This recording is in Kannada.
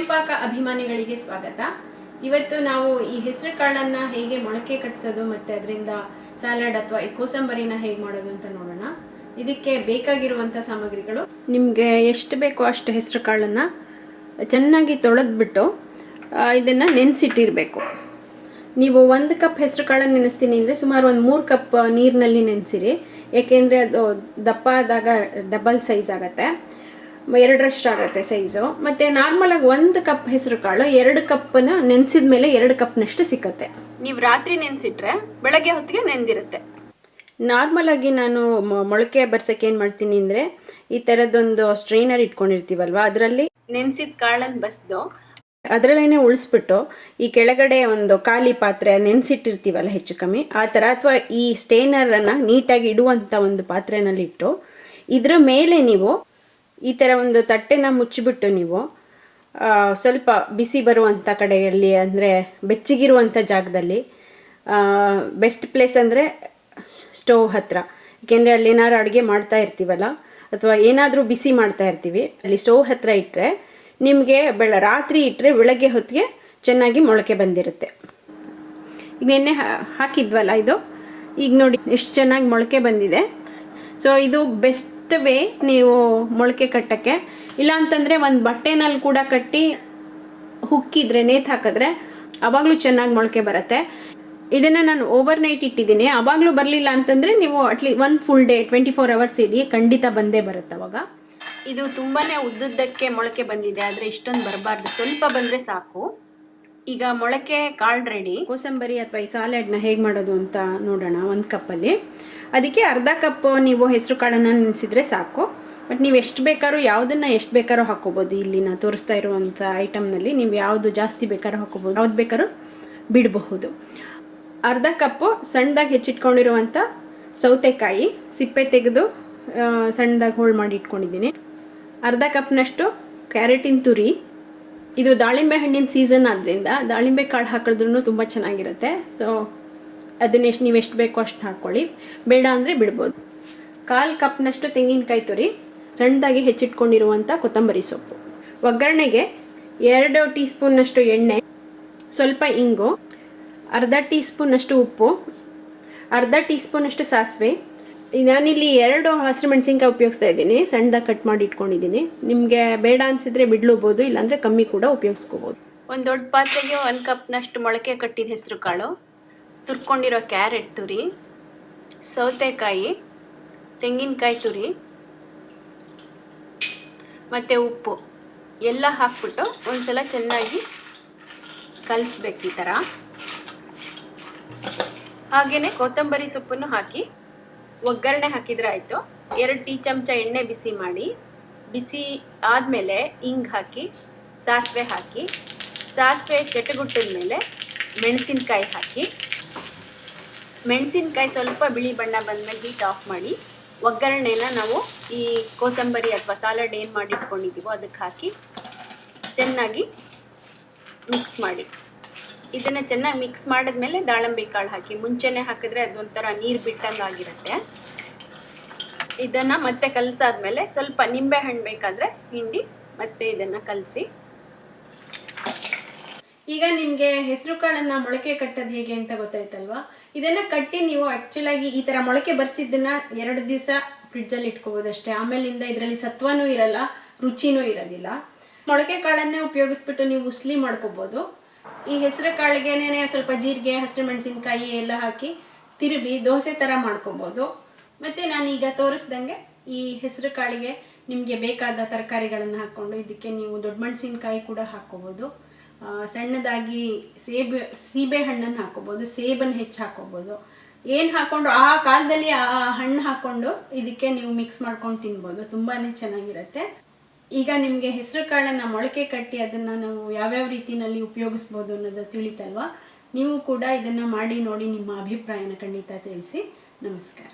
ಮನೆಪಾಕ ಅಭಿಮಾನಿಗಳಿಗೆ ಸ್ವಾಗತ. ಇವತ್ತು ನಾವು ಈ ಹೆಸರು ಕಾಳನ್ನ ಹೇಗೆ ಮೊಳಕೆ ಕಟ್ಟಿಸೋದು ಮತ್ತೆ ಅದರಿಂದ ಸಲಾಡ್ ಅಥವಾ ಈ ಕೋಸಂಬರಿನ ಹೇಗೆ ಮಾಡೋದು ಅಂತ ನೋಡೋಣ. ಇದಕ್ಕೆ ಬೇಕಾಗಿರುವಂಥ ಸಾಮಗ್ರಿಗಳು, ನಿಮಗೆ ಎಷ್ಟು ಬೇಕೋ ಅಷ್ಟು ಹೆಸರು ಕಾಳನ್ನ ಚೆನ್ನಾಗಿ ತೊಳೆದ್ಬಿಟ್ಟು ಇದನ್ನು ನೆನೆಸಿಟ್ಟಿರಬೇಕು. ನೀವು 1 ಕಪ್ ಹೆಸರು ಕಾಳನ್ನು ನೆನೆಸ್ತೀನಿ ಅಂದರೆ ಸುಮಾರು ಒಂದು 3 ಕಪ್ ನೀರಿನಲ್ಲಿ ನೆನೆಸಿರಿ. ಏಕೆಂದರೆ ಅದು ದಪ್ಪ ಆದಾಗ ಡಬಲ್ ಸೈಜ್ ಆಗುತ್ತೆ, 2ರಷ್ಟು ಆಗುತ್ತೆ ಸೈಜು. ಮತ್ತು ನಾರ್ಮಲಾಗಿ 1 ಕಪ್ ಹೆಸರು ಕಾಳು 2 ಕಪ್ಪನ್ನ ನೆನೆಸಿದ ಮೇಲೆ 2 ಕಪ್ನಷ್ಟು ಸಿಕ್ಕತ್ತೆ. ನೀವು ರಾತ್ರಿ ನೆನೆಸಿಟ್ರೆ ಬೆಳಗ್ಗೆ ಹೊತ್ತಿಗೆ ನೆಂದಿರುತ್ತೆ. ನಾರ್ಮಲಾಗಿ ನಾನು ಮೊಳಕೆ ಬರ್ಸೋಕ್ಕೆ ಏನು ಮಾಡ್ತೀನಿ ಅಂದರೆ, ಈ ಥರದ್ದೊಂದು ಸ್ಟ್ರೈನರ್ ಇಟ್ಕೊಂಡಿರ್ತೀವಲ್ವ, ಅದರಲ್ಲಿ ನೆನೆಸಿದ ಕಾಳನ್ನು ಬಸ್ದು ಅದರಲ್ಲೇ ಉಳಿಸ್ಬಿಟ್ಟು ಈ ಕೆಳಗಡೆ ಒಂದು ಖಾಲಿ ಪಾತ್ರೆ ನೆನೆಸಿಟ್ಟಿರ್ತೀವಲ್ಲ ಹೆಚ್ಚು ಕಮ್ಮಿ ಆ ಥರ, ಅಥವಾ ಈ ಸ್ಟೇನರನ್ನು ನೀಟಾಗಿ ಇಡುವಂಥ ಒಂದು ಪಾತ್ರೆನಲ್ಲಿಟ್ಟು ಇದರ ಮೇಲೆ ನೀವು ಈ ಥರ ಒಂದು ತಟ್ಟೆನ ಮುಚ್ಚಿಬಿಟ್ಟು ನೀವು ಸ್ವಲ್ಪ ಬಿಸಿ ಬರುವಂಥ ಕಡೆಯಲ್ಲಿ, ಅಂದರೆ ಬೆಚ್ಚಗಿರುವಂಥ ಜಾಗದಲ್ಲಿ, ಬೆಸ್ಟ್ ಪ್ಲೇಸ್ ಅಂದರೆ ಸ್ಟವ್ ಹತ್ತಿರ. ಏಕೆಂದರೆ ಅಲ್ಲಿ ಏನಾದ್ರು ಅಡುಗೆ ಮಾಡ್ತಾ ಇರ್ತೀವಲ್ಲ ಅಥವಾ ಏನಾದರೂ ಬಿಸಿ ಮಾಡ್ತಾ ಇರ್ತೀವಿ, ಅಲ್ಲಿ ಸ್ಟವ್ ಹತ್ತಿರ ಇಟ್ಟರೆ ನಿಮಗೆ ರಾತ್ರಿ ಇಟ್ಟರೆ ಬೆಳಗ್ಗೆ ಹೊತ್ತಿಗೆ ಚೆನ್ನಾಗಿ ಮೊಳಕೆ ಬಂದಿರುತ್ತೆ. ಈಗ ನೆನ್ನೆ ಹಾಕಿದ್ವಲ್ಲ ಇದು, ಈಗ ನೋಡಿ ಎಷ್ಟು ಚೆನ್ನಾಗಿ ಮೊಳಕೆ ಬಂದಿದೆ. ಸೊ ಇದು ಬೆಸ್ಟ್ ವೇ ನೀವು ಮೊಳಕೆ ಕಟ್ಟೋಕ್ಕೆ. ಇಲ್ಲ ಅಂತಂದರೆ ಒಂದು ಬಟ್ಟೆನಲ್ಲಿ ಕೂಡ ಕಟ್ಟಿ ಹುಕ್ಕಿದ್ರೆ, ನೇತು ಹಾಕಿದ್ರೆ ಆವಾಗಲೂ ಚೆನ್ನಾಗಿ ಮೊಳಕೆ ಬರುತ್ತೆ. ಇದನ್ನು ನಾನು ಓವರ್ ನೈಟ್ ಇಟ್ಟಿದ್ದೀನಿ. ಆವಾಗಲೂ ಬರಲಿಲ್ಲ ಅಂತಂದರೆ ನೀವು ಅಟ್ಲೀಸ್ಟ್ 1 ಫುಲ್ ಡೇ 24 hours ಇಡಿ, ಖಂಡಿತ ಬಂದೇ ಬರುತ್ತೆ ಅವಾಗ. ಇದು ತುಂಬಾ ಉದ್ದುದ್ದಕ್ಕೆ ಮೊಳಕೆ ಬಂದಿದೆ, ಆದರೆ ಇಷ್ಟೊಂದು ಬರಬಾರ್ದು, ಸ್ವಲ್ಪ ಬಂದರೆ ಸಾಕು. ಈಗ ಮೊಳಕೆ ಕಾಳು ರೆಡಿ. ಕೋಸಂಬರಿ ಅಥವಾ ಈ ಸಾಲೆಡ್ನ ಹೇಗೆ ಮಾಡೋದು ಅಂತ ನೋಡೋಣ. 1 ಕಪ್ಪಲ್ಲಿ ಅದಕ್ಕೆ ಅರ್ಧ ಕಪ್ ನೀವು ಹೆಸರು ಕಾಳನ್ನು ನೆನೆಸಿದ್ರೆ ಸಾಕು. ಬಟ್ ನೀವು ಎಷ್ಟು ಬೇಕಾದ್ರೂ, ಯಾವುದನ್ನು ಎಷ್ಟು ಬೇಕಾದ್ರೂ ಹಾಕ್ಕೋಬೋದು. ಇಲ್ಲಿ ನಾನು ತೋರಿಸ್ತಾ ಇರುವಂಥ ಐಟಮ್ನಲ್ಲಿ ನೀವು ಯಾವುದು ಜಾಸ್ತಿ ಬೇಕಾದ್ರೂ ಹಾಕ್ಕೋಬೋದು, ಯಾವ್ದು ಬೇಕಾದ್ರೂ ಬಿಡಬಹುದು. ಅರ್ಧ ಕಪ್ಪು ಸಣ್ಣದಾಗಿ ಹೆಚ್ಚಿಟ್ಕೊಂಡಿರುವಂಥ ಸೌತೆಕಾಯಿ ಸಿಪ್ಪೆ ತೆಗೆದು ಸಣ್ಣದಾಗಿ ಹೋಳು ಮಾಡಿ ಇಟ್ಕೊಂಡಿದ್ದೀನಿ. ಅರ್ಧ ಕಪ್ನಷ್ಟು ಕ್ಯಾರೆಟಿನ ತುರಿ. ಇದು ದಾಳಿಂಬೆ ಹಣ್ಣಿನ ಸೀಸನ್ ಆದ್ದರಿಂದ ದಾಳಿಂಬೆ ಕಾಳು ಹಾಕಿದ್ರೂ ತುಂಬ ಚೆನ್ನಾಗಿರುತ್ತೆ. ಸೊ ಅದನ್ನೆಷ್ಟು ನೀವು ಎಷ್ಟು ಬೇಕೋ ಅಷ್ಟು ಹಾಕ್ಕೊಳ್ಳಿ, ಬೇಡ ಅಂದರೆ ಬಿಡ್ಬೋದು. 1/4 ಕಪ್ನಷ್ಟು ತೆಂಗಿನಕಾಯಿ ತುರಿ, ಸಣ್ಣದಾಗಿ ಹೆಚ್ಚಿಟ್ಕೊಂಡಿರುವಂಥ ಕೊತ್ತಂಬರಿ ಸೊಪ್ಪು. ಒಗ್ಗರಣೆಗೆ 2 ಟೀ ಸ್ಪೂನ್ನಷ್ಟು ಎಣ್ಣೆ, ಸ್ವಲ್ಪ ಇಂಗು, ಅರ್ಧ ಟೀ ಸ್ಪೂನ್ನಷ್ಟು ಉಪ್ಪು, ಅರ್ಧ ಟೀ ಸ್ಪೂನಷ್ಟು ಸಾಸಿವೆ. ನಾನಿಲ್ಲಿ 2 ಹಸಿರು ಮೆಣಸಿನ್ಕಾಯಿ ಉಪಯೋಗಿಸ್ತಾ ಇದ್ದೀನಿ, ಸಣ್ಣದಾಗಿ ಕಟ್ ಮಾಡಿ ಇಟ್ಕೊಂಡಿದ್ದೀನಿ. ನಿಮಗೆ ಬೇಡ ಅನಿಸಿದ್ರೆ ಬಿಡ್ಲೂಬೋದು, ಇಲ್ಲಾಂದರೆ ಕಮ್ಮಿ ಕೂಡ ಉಪಯೋಗಿಸ್ಕೋಬೋದು. ಒಂದು ದೊಡ್ಡ ಪಾತ್ರೆಗೆ 1 ಕಪ್ನಷ್ಟು ಮೊಳಕೆ ಕಟ್ಟಿದ ಹೆಸರು ಕಾಳು, ತುರ್ಕೊಂಡಿರೋ ಕ್ಯಾರೆಟ್ ತುರಿ, ಸೌತೆಕಾಯಿ, ತೆಂಗಿನಕಾಯಿ ತುರಿ ಮತ್ತು ಉಪ್ಪು ಎಲ್ಲ ಹಾಕ್ಬಿಟ್ಟು ಒಂದ್ಸಲ ಚೆನ್ನಾಗಿ ಕಲಿಸ್ಬೇಕು ಈ ಥರ. ಹಾಗೆಯೇ ಕೊತ್ತಂಬರಿ ಸೊಪ್ಪನ್ನು ಹಾಕಿ ಒಗ್ಗರಣೆ ಹಾಕಿದ್ರೆ ಆಯಿತು. 2 ಟೀ ಚಮಚ ಎಣ್ಣೆ ಬಿಸಿ ಮಾಡಿ, ಬಿಸಿ ಆದಮೇಲೆ ಇಂಗು ಹಾಕಿ, ಸಾಸಿವೆ ಹಾಕಿ, ಸಾಸಿವೆ ಚಟಗುಟ್ಟಿದ ಮೇಲೆ ಮೆಣಸಿನ್ಕಾಯಿ ಹಾಕಿ, ಮೆಣಸಿನ್ಕಾಯಿ ಸ್ವಲ್ಪ ಬಿಳಿ ಬಣ್ಣ ಬಂದಮೇಲೆ ಹೀಟ್ ಆಫ್ ಮಾಡಿ, ಒಗ್ಗರಣೆನ ನಾವು ಈ ಕೋಸಂಬರಿ ಅಥವಾ ಸಾಲಡ್ ಏನು ಮಾಡಿ ಇಟ್ಕೊಂಡಿದ್ದೀವೋ ಅದಕ್ಕೆ ಹಾಕಿ ಚೆನ್ನಾಗಿ ಮಿಕ್ಸ್ ಮಾಡಿ. ಇದನ್ನು ಚೆನ್ನಾಗಿ ಮಿಕ್ಸ್ ಮಾಡಿದ್ಮೇಲೆ ದಾಳಿಂಬೆ ಕಾಳು ಹಾಕಿ. ಮುಂಚೆನೇ ಹಾಕಿದ್ರೆ ಅದೊಂಥರ ನೀರು ಬಿಟ್ಟಂಗೆ ಆಗಿರುತ್ತೆ. ಇದನ್ನು ಮತ್ತೆ ಕಲಸಾದ್ಮೇಲೆ ಸ್ವಲ್ಪ ನಿಂಬೆ ಹಣ್ಣು ಬೇಕಾದರೆ ಹಿಂಡಿ ಮತ್ತೆ ಇದನ್ನು ಕಲಸಿ. ಈಗ ನಿಮಗೆ ಹೆಸರು ಕಾಳನ್ನು ಮೊಳಕೆ ಕಟ್ಟೋದು ಹೇಗೆ ಅಂತ ಗೊತ್ತಾಯ್ತಲ್ವಾ. ಇದನ್ನು ಕಟ್ಟಿ ನೀವು ಆ್ಯಕ್ಚುಲಾಗಿ ಈ ಥರ ಮೊಳಕೆ ಬರ್ಸಿದ್ದನ್ನು 2 ದಿವಸ ಫ್ರಿಡ್ಜಲ್ಲಿ ಇಟ್ಕೋಬೋದು ಅಷ್ಟೇ. ಆಮೇಲಿಂದ ಇದರಲ್ಲಿ ಸತ್ವನೂ ಇರಲ್ಲ, ರುಚಿನೂ ಇರೋದಿಲ್ಲ. ಮೊಳಕೆ ಕಾಳನ್ನೇ ಉಪಯೋಗಿಸ್ಬಿಟ್ಟು ನೀವು ಉಸ್ಲಿ ಮಾಡ್ಕೋಬೋದು. ಈ ಹೆಸರು ಕಾಳಿಗೆನೇ ಸ್ವಲ್ಪ ಜೀರಿಗೆ, ಹಸಿರು ಮೆಣಸಿನ್ಕಾಯಿ ಎಲ್ಲ ಹಾಕಿ ತಿರುವಿ ದೋಸೆ ಥರ ಮಾಡ್ಕೋಬೋದು. ಮತ್ತು ನಾನೀಗ ತೋರಿಸ್ದಂಗೆ ಈ ಹೆಸರು ಕಾಳಿಗೆ ನಿಮಗೆ ಬೇಕಾದ ತರಕಾರಿಗಳನ್ನು ಹಾಕ್ಕೊಂಡು ಇದಕ್ಕೆ ನೀವು ದೊಡ್ಡ ಮೆಣಸಿನ್ಕಾಯಿ ಕೂಡ ಹಾಕ್ಕೋಬೋದು. ಸಣ್ಣದಾಗಿ ಸೀಬೆ ಹಣ್ಣನ್ನು ಹಾಕ್ಕೋಬೋದು, ಸೇಬನ್ನು ಹೆಚ್ಚು ಹಾಕ್ಕೋಬೋದು. ಏನು ಹಾಕ್ಕೊಂಡು ಆ ಕಾಲದಲ್ಲಿ ಆ ಹಣ್ಣು ಹಾಕ್ಕೊಂಡು ಇದಕ್ಕೆ ನೀವು ಮಿಕ್ಸ್ ಮಾಡ್ಕೊಂಡು ತಿನ್ಬೋದು, ತುಂಬಾ ಚೆನ್ನಾಗಿರುತ್ತೆ. ಈಗ ನಿಮಗೆ ಹೆಸರು ಕಾಳನ್ನು ಮೊಳಕೆ ಕಟ್ಟಿ ಅದನ್ನು ನಾವು ಯಾವ್ಯಾವ ರೀತಿಯಲ್ಲಿ ಉಪಯೋಗಿಸ್ಬೋದು ಅನ್ನೋದು ತಿಳಿತಲ್ವಾ. ನೀವು ಕೂಡ ಇದನ್ನು ಮಾಡಿ ನೋಡಿ ನಿಮ್ಮ ಅಭಿಪ್ರಾಯನ ಖಂಡಿತ ತಿಳಿಸಿ. ನಮಸ್ಕಾರ.